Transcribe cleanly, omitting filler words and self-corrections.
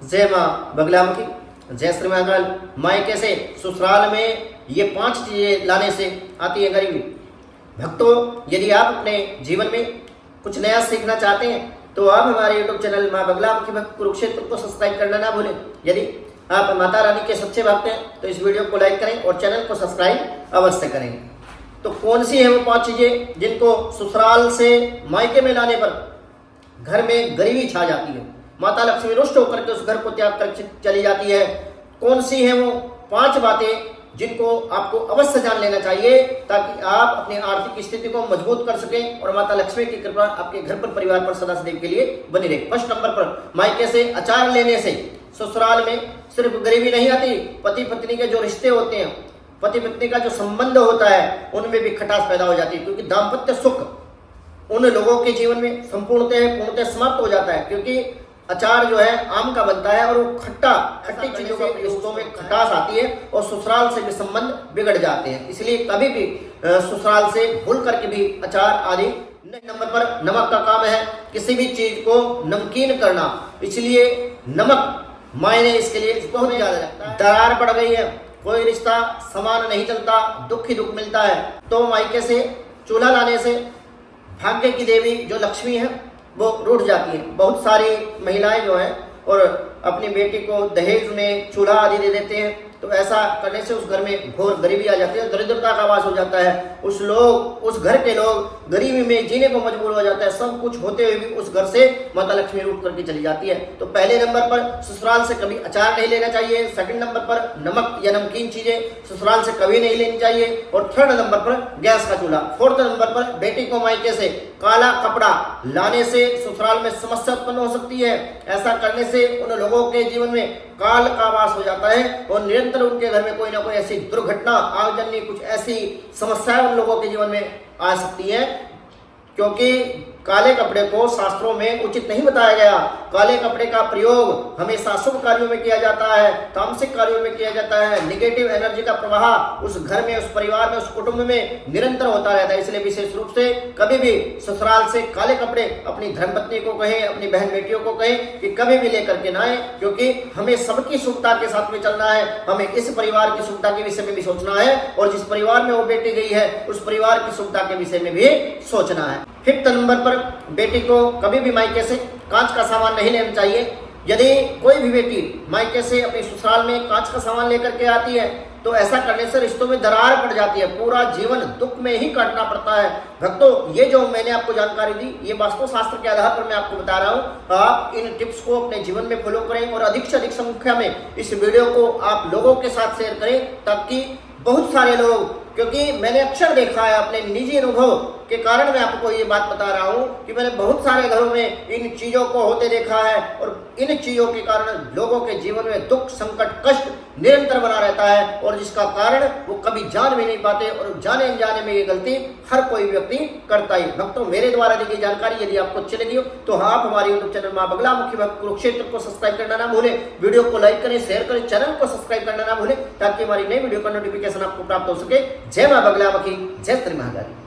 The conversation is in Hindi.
जय माँ बगलामुखी, जय श्री महाकाल। मायके से ससुराल में ये 5 चीजें लाने से आती है गरीबी। भक्तों, यदि आप अपने जीवन में कुछ नया सीखना चाहते हैं तो आप हमारे यूट्यूब चैनल माँ बगलामुखी भक्त कुरुक्षेत्र को सब्सक्राइब करना ना भूलें। यदि आप माता रानी के सच्चे भक्त हैं तो इस वीडियो को लाइक करें और चैनल को सब्सक्राइब अवश्य करें। तो कौन सी है वो 5 चीजें जिनको ससुराल से मायके में लाने पर घर में गरीबी छा जाती है, माता लक्ष्मी रुष्ट होकर के उस घर को त्याग कर चली जाती है? कौन सी है वो 5 बातें जिनको आपको अवश्य जान लेना चाहिए ताकि आप अपनी आर्थिक स्थिति को मजबूत कर सकें और माता लक्ष्मी की कृपा आपके घर पर, परिवार पर सदा सदैव के लिए बनी रहे। फर्स्ट नंबर पर, मायके से अचार लेने से ससुराल में सिर्फ गरीबी नहीं आती, पति पत्नी के जो रिश्ते होते हैं, पति पत्नी का जो संबंध होता है, उनमें भी खटास पैदा हो जाती है। क्योंकि दाम्पत्य सुख उन लोगों के जीवन में पूर्णतः समाप्त हो जाता है। क्योंकि अचार जो है आम का बनता है और वो खट्टी चीजों के रिश्तों में खटास आती है और ससुराल से भी संबंध बिगड़ जाते हैं। इसलिए कभी भी ससुराल से भूल करके भी अचार आदि। नंबर पर, नमक का काम है किसी भी चीज को नमकीन करना, इसलिए नमक मायने इसके लिए बहुत ज्यादा लगता है। दरार पड़ गई है, कोई रिश्ता समान नहीं चलता, दुख ही दुख मिलता है, तो मायके से चूल्हा लाने से भाग्य की देवी जो लक्ष्मी है वो रूठ जाती है। बहुत सारी महिलाएं जो हैं और अपनी बेटी को दहेज में चूल्हा आदि दे देते हैं, तो ऐसा करने से उस घर में घोर गरीबी आ जाती है, दरिद्रता का वास हो जाता है। उस घर के लोग गरीबी में जीने को मजबूर हो जाता है। सब कुछ होते हुए भी उस घर से माता लक्ष्मी रूठ करके चली जाती है। तो पहले नंबर पर ससुराल से कभी अचार नहीं लेना चाहिए। सेकंड नंबर पर, नमक या नमकीन चीजें ससुराल से कभी नहीं लेनी चाहिए। और थर्ड नंबर पर, गैस का चूल्हा। फोर्थ नंबर पर, बेटी को मायके से काला कपड़ा लाने से ससुराल में समस्या उत्पन्न हो सकती है। ऐसा करने से उन लोगों के जीवन में काल का वास हो जाता है और निरंतर उनके घर में कोई ना कोई ऐसी दुर्घटना, आगजनी, कुछ ऐसी समस्याएं उन लोगों के जीवन में आ सकती है। क्योंकि काले कपड़े को शास्त्रों में उचित नहीं बताया गया। काले कपड़े का प्रयोग हमेशा शुभ कार्यों में किया जाता है, तामसिक कार्यों में किया जाता है। नेगेटिव एनर्जी का प्रवाह उस घर में, उस परिवार में, उस कुटुंब में निरंतर होता रहता है। इसलिए विशेष रूप से कभी भी ससुराल से काले कपड़े अपनी धर्मपत्नी को कहें, अपनी बहन बेटियों को कहें कि कभी भी लेकर के ना आए। क्योंकि हमें सबकी शुभता के साथ में चलना है, हमें इस परिवार की शुभता के विषय में भी सोचना है और जिस परिवार में वो बेटी गई है उस परिवार की शुभता के विषय में भी सोचना है। फिफ्थ नंबर पर, बेटी को कभी भी मायके से कांच का सामान नहीं लेना चाहिए। यदि कोई भी बेटी मायके से अपने ससुराल में कांच का सामान लेकर के आती है तो ऐसा करने से रिश्तों में दरार पड़ जाती है, पूरा जीवन दुख में ही काटना पड़ता है। भक्तों, ये जो मैंने आपको जानकारी दी, ये वास्तु शास्त्र के आधार पर मैं आपको बता रहा हूँ। आप इन टिप्स को अपने जीवन में फॉलो करें और अधिक से अधिक संख्या में इस वीडियो को आप लोगों के साथ शेयर करें ताकि बहुत सारे लोग, क्योंकि मैंने अक्सर देखा है अपने निजी अनुभव के कारण मैं आपको ये बात बता रहा हूँ कि मैंने बहुत सारे घरों में इन चीजों को होते देखा है और इन चीजों के कारण लोगों के जीवन में दुख, संकट, कष्ट निरंतर बना रहता है और जिसका कारण वो कभी जान भी नहीं पाते और जाने अनजाने में ये गलती हर कोई व्यक्ति करता ही। भक्तों, मेरे द्वारा दी गई जानकारी यदि आपको अच्छी लगी हो तो आप हमारे यूट्यूब चैनल माँ बगलामुखी भक्त कुरुक्षेत्र को सब्सक्राइब करना ना भूलें, वीडियो को लाइक करें, शेयर करें, चैनल को सब्सक्राइब करना ना भूलें ताकि हमारी नई वीडियो का नोटिफिकेशन आपको प्राप्त हो सके। जय माँ बगलामुखी, जय श्री महाकाली।